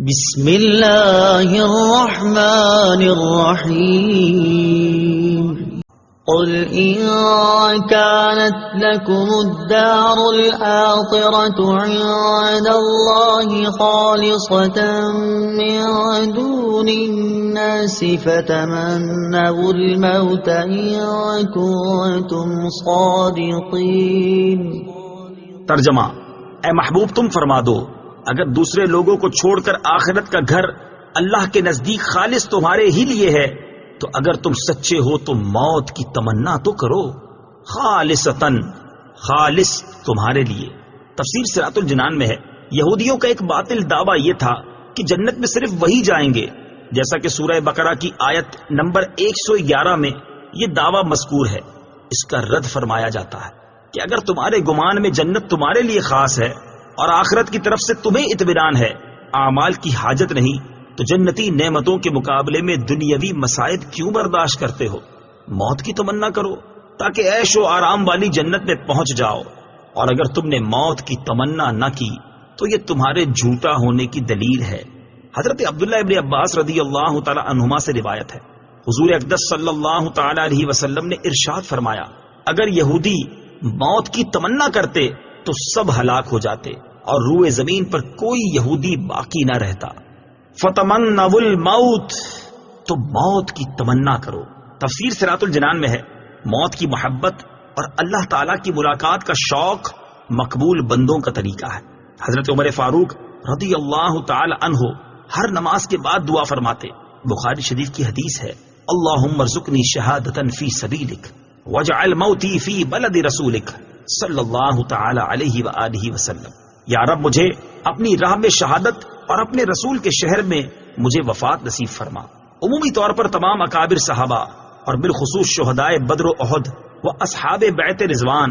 بسم اللہ الرحمن الرحیم قل ان كانت لكم الدار الآخرة عند الله خالصة من دون الناس فتمنوا الموت إن كنتم صادقين۔ ترجمہ: اے محبوب تم فرما دو، اگر دوسرے لوگوں کو چھوڑ کر آخرت کا گھر اللہ کے نزدیک خالص تمہارے ہی لیے ہے تو اگر تم سچے ہو تو موت کی تمنا تو کرو، خالصتاً، خالص تمہارے لیے۔ تفسیر صراط الجنان میں ہے، یہودیوں کا ایک باطل دعویٰ یہ تھا کہ جنت میں صرف وہی جائیں گے، جیسا کہ سورہ بقرہ کی آیت نمبر 111 میں یہ دعویٰ مذکور ہے۔ اس کا رد فرمایا جاتا ہے کہ اگر تمہارے گمان میں جنت تمہارے لیے خاص ہے اور آخرت کی طرف سے تمہیں اطمینان ہے، اعمال کی حاجت نہیں، تو جنتی نعمتوں کے مقابلے میں دنیاوی مصائب کیوں برداشت کرتے ہو؟ موت کی تمنا کرو تاکہ عیش و آرام والی جنت میں پہنچ جاؤ، اور اگر تم نے موت کی تمنا نہ کی تو یہ تمہارے جھوٹا ہونے کی دلیل ہے۔ حضرت عبداللہ ابن عباس رضی اللہ تعالی عنہما سے روایت ہے، حضور اقدس صلی اللہ تعالی علیہ وسلم نے ارشاد فرمایا، اگر یہودی موت کی تمنا کرتے تو سب ہلاک ہو جاتے اور روئے زمین پر کوئی یہودی باقی نہ رہتا۔ فتمنوا الموت، تو موت کی تمنا کرو۔ تفسیر صراط الجنان میں ہے، موت کی محبت اور اللہ تعالیٰ کی ملاقات کا شوق مقبول بندوں کا طریقہ ہے۔ حضرت عمر فاروق رضی اللہ تعالی عنہ ہر نماز کے بعد دعا فرماتے۔ بخاری شریف کی حدیث ہے، اللہم ارزقنی شہادتا فی سبیلک واجعل موتی فی بلد رسولک صلی اللہ تعالی علیہ وآلہ وسلم۔ یا رب مجھے اپنی راہ میں شہادت اور اپنے رسول کے شہر میں مجھے وفات نصیب فرما۔ عمومی طور پر تمام اکابر صحابہ اور بالخصوص شہدائے بدر و احد و اصحاب بیعت رضوان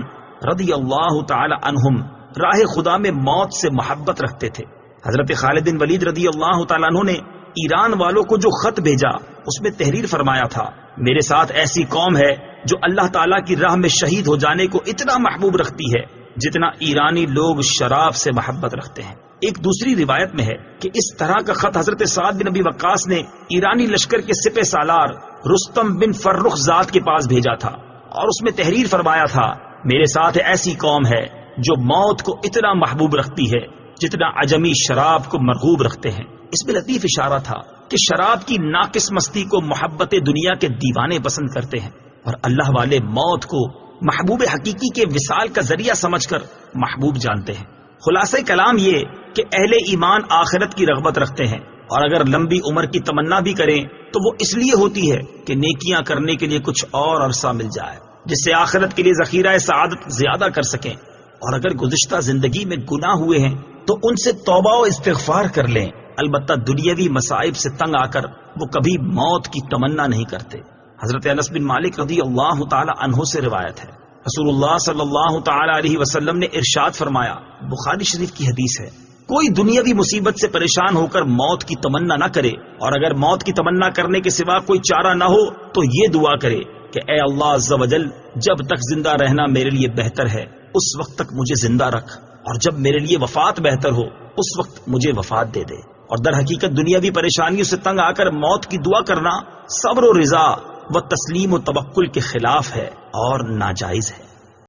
رضی اللہ تعالی عنہم راہ خدا میں موت سے محبت رکھتے تھے۔ حضرت خالد بن ولید رضی اللہ تعالی عنہ نے ایران والوں کو جو خط بھیجا اس میں تحریر فرمایا تھا، میرے ساتھ ایسی قوم ہے جو اللہ تعالیٰ کی راہ میں شہید ہو جانے کو اتنا محبوب رکھتی ہے جتنا ایرانی لوگ شراب سے محبت رکھتے ہیں۔ ایک دوسری روایت میں ہے کہ اس طرح کا خط حضرت سعد بن ابی وقاص نے ایرانی لشکر کے سپہ سالار رستم بن فرخ ذات کے پاس بھیجا تھا اور اس میں تحریر فرمایا تھا، میرے ساتھ ایسی قوم ہے جو موت کو اتنا محبوب رکھتی ہے جتنا عجمی شراب کو مرغوب رکھتے ہیں۔ اس میں لطیف اشارہ تھا کہ شراب کی ناقص مستی کو محبت دنیا کے دیوانے پسند کرتے ہیں اور اللہ والے موت کو محبوب حقیقی کے وصال کا ذریعہ سمجھ کر محبوب جانتے ہیں۔ خلاصہ کلام یہ کہ اہل ایمان آخرت کی رغبت رکھتے ہیں، اور اگر لمبی عمر کی تمنا بھی کریں تو وہ اس لیے ہوتی ہے کہ نیکیاں کرنے کے لیے کچھ اور عرصہ مل جائے جس سے آخرت کے لیے ذخیرہ سعادت زیادہ کر سکیں، اور اگر گزشتہ زندگی میں گناہ ہوئے ہیں تو ان سے توبہ و استغفار کر لیں۔ البتہ دنیاوی مصائب سے تنگ آ کر وہ کبھی موت کی تمنا نہیں کرتے۔ حضرت انس بن مالک رضی اللہ تعالی عنہ سے روایت ہے، رسول اللہ صلی اللہ تعالی علیہ وسلم نے ارشاد فرمایا، بخاری شریف کی حدیث ہے، کوئی دنیاوی مصیبت سے پریشان ہو کر موت کی تمنا نہ کرے، اور اگر موت کی تمنا کرنے کے سوا کوئی چارہ نہ ہو تو یہ دعا کرے کہ اے اللہ عز و جل، جب تک زندہ رہنا میرے لیے بہتر ہے اس وقت تک مجھے زندہ رکھ، اور جب میرے لیے وفات بہتر ہو اس وقت مجھے وفات دے دے۔ اور در حقیقت دنیاوی پریشانیوں سے تنگ آ کر موت کی دعا کرنا صبر و رضا و تسلیم و توکل کے خلاف ہے اور ناجائز ہے۔